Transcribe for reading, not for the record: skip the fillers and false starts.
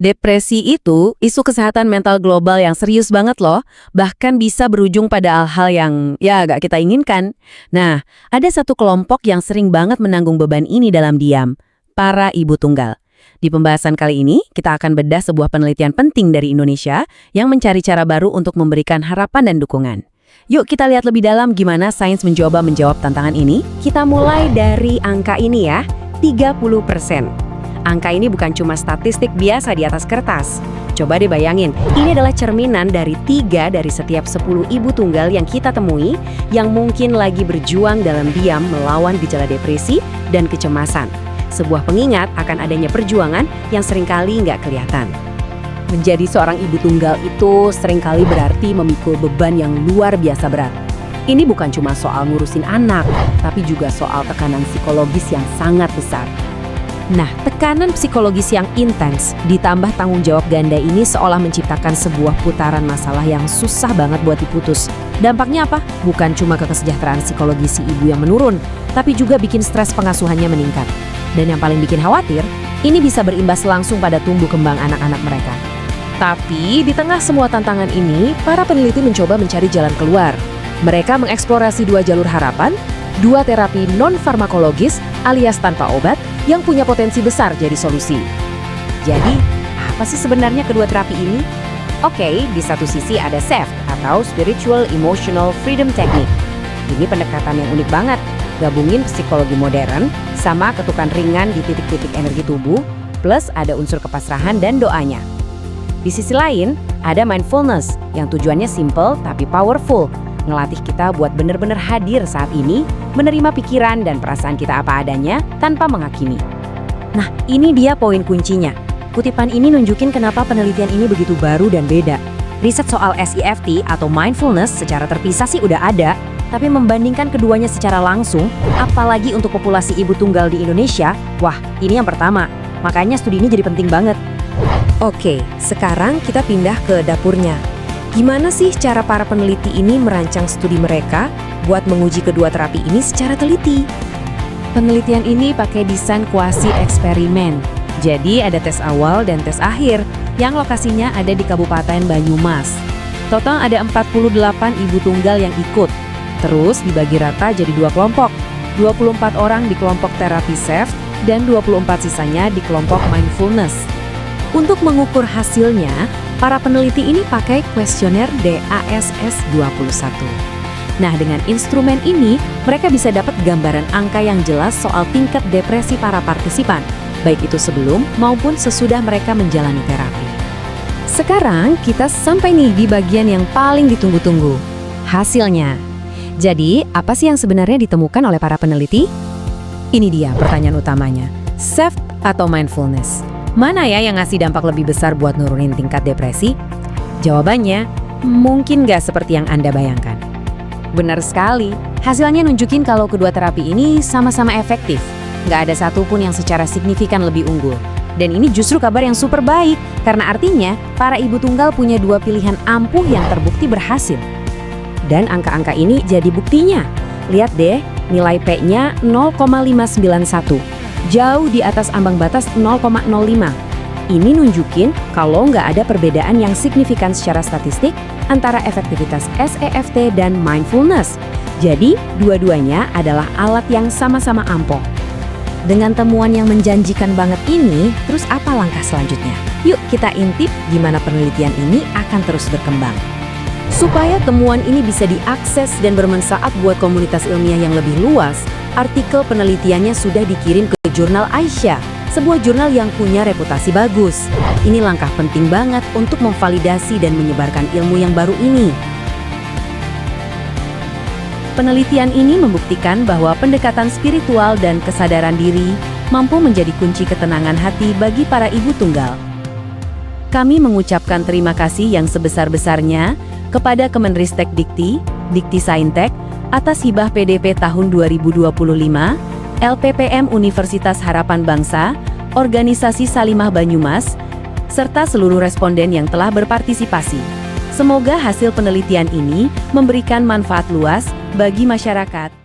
Depresi itu isu kesehatan mental global yang serius banget loh, bahkan bisa berujung pada hal-hal yang ya gak kita inginkan. Nah, ada satu kelompok yang sering banget menanggung beban ini dalam diam, para ibu tunggal. Di pembahasan kali ini, kita akan bedah sebuah penelitian penting dari Indonesia yang mencari cara baru untuk memberikan harapan dan dukungan. Yuk kita lihat lebih dalam gimana sains mencoba menjawab tantangan ini. Kita mulai dari angka ini ya, 30%. Angka ini bukan cuma statistik biasa di atas kertas. Coba deh bayangin, ini adalah cerminan dari 3 dari setiap 10 ibu tunggal yang kita temui yang mungkin lagi berjuang dalam diam melawan gejala depresi dan kecemasan. Sebuah pengingat akan adanya perjuangan yang seringkali nggak kelihatan. Menjadi seorang ibu tunggal itu seringkali berarti memikul beban yang luar biasa berat. Ini bukan cuma soal ngurusin anak, tapi juga soal tekanan psikologis yang sangat besar. Nah, tekanan psikologis yang intens ditambah tanggung jawab ganda ini seolah menciptakan sebuah putaran masalah yang susah banget buat diputus. Dampaknya apa? Bukan cuma ke kesejahteraan psikologis si ibu yang menurun, tapi juga bikin stres pengasuhannya meningkat. Dan yang paling bikin khawatir, ini bisa berimbas langsung pada tumbuh kembang anak-anak mereka. Tapi di tengah semua tantangan ini, para peneliti mencoba mencari jalan keluar. Mereka mengeksplorasi 2 jalur harapan, 2 terapi non-farmakologis alias tanpa obat yang punya potensi besar jadi solusi. Jadi, apa sih sebenarnya kedua terapi ini? Oke, di satu sisi ada SEF atau Spiritual Emotional Freedom Technique. Ini pendekatan yang unik banget, gabungin psikologi modern sama ketukan ringan di titik-titik energi tubuh, plus ada unsur kepasrahan dan doanya. Di sisi lain, ada mindfulness yang tujuannya simple tapi powerful, ngelatih kita buat benar-benar hadir saat ini, menerima pikiran dan perasaan kita apa adanya tanpa menghakimi. Nah, ini dia poin kuncinya. Kutipan ini nunjukin kenapa penelitian ini begitu baru dan beda. Riset soal SEFT atau mindfulness secara terpisah sih udah ada, tapi membandingkan keduanya secara langsung, apalagi untuk populasi ibu tunggal di Indonesia, wah, ini yang pertama. Makanya studi ini jadi penting banget. Oke, sekarang kita pindah ke dapurnya. Gimana sih cara para peneliti ini merancang studi mereka buat menguji kedua terapi ini secara teliti? Penelitian ini pakai desain kuasi eksperimen. Jadi ada tes awal dan tes akhir yang lokasinya ada di Kabupaten Banyumas. Total ada 48 ibu tunggal yang ikut. Terus dibagi rata jadi 2 kelompok. 24 orang di kelompok terapi SEF dan 24 sisanya di kelompok mindfulness. Untuk mengukur hasilnya, para peneliti ini pakai kuesioner DASS-21. Nah, dengan instrumen ini, mereka bisa dapat gambaran angka yang jelas soal tingkat depresi para partisipan, baik itu sebelum maupun sesudah mereka menjalani terapi. Sekarang kita sampai nih di bagian yang paling ditunggu-tunggu, hasilnya. Jadi, apa sih yang sebenarnya ditemukan oleh para peneliti? Ini dia pertanyaan utamanya, SEF atau mindfulness. Mana ya yang ngasih dampak lebih besar buat nurunin tingkat depresi? Jawabannya, mungkin nggak seperti yang Anda bayangkan. Benar sekali, hasilnya nunjukin kalau kedua terapi ini sama-sama efektif. Nggak ada satupun yang secara signifikan lebih unggul. Dan ini justru kabar yang super baik, karena artinya para ibu tunggal punya 2 pilihan ampuh yang terbukti berhasil. Dan angka-angka ini jadi buktinya. Lihat deh, nilai P-nya 0,591. Jauh di atas ambang batas 0,05. Ini nunjukin kalau nggak ada perbedaan yang signifikan secara statistik antara efektivitas SEFT dan mindfulness. Jadi, dua-duanya adalah alat yang sama-sama ampuh. Dengan temuan yang menjanjikan banget ini, terus apa langkah selanjutnya? Yuk kita intip gimana penelitian ini akan terus berkembang. Supaya temuan ini bisa diakses dan bermanfaat buat komunitas ilmiah yang lebih luas, artikel penelitiannya sudah dikirim ke jurnal Aisyah, sebuah jurnal yang punya reputasi bagus. Ini langkah penting banget untuk memvalidasi dan menyebarkan ilmu yang baru ini. Penelitian ini membuktikan bahwa pendekatan spiritual dan kesadaran diri mampu menjadi kunci ketenangan hati bagi para ibu tunggal. Kami mengucapkan terima kasih yang sebesar-besarnya kepada Kemenristek Dikti, Dikti Saintek, atas hibah PDP tahun 2025, LPPM Universitas Harapan Bangsa, Organisasi Salimah Banyumas, serta seluruh responden yang telah berpartisipasi. Semoga hasil penelitian ini memberikan manfaat luas bagi masyarakat.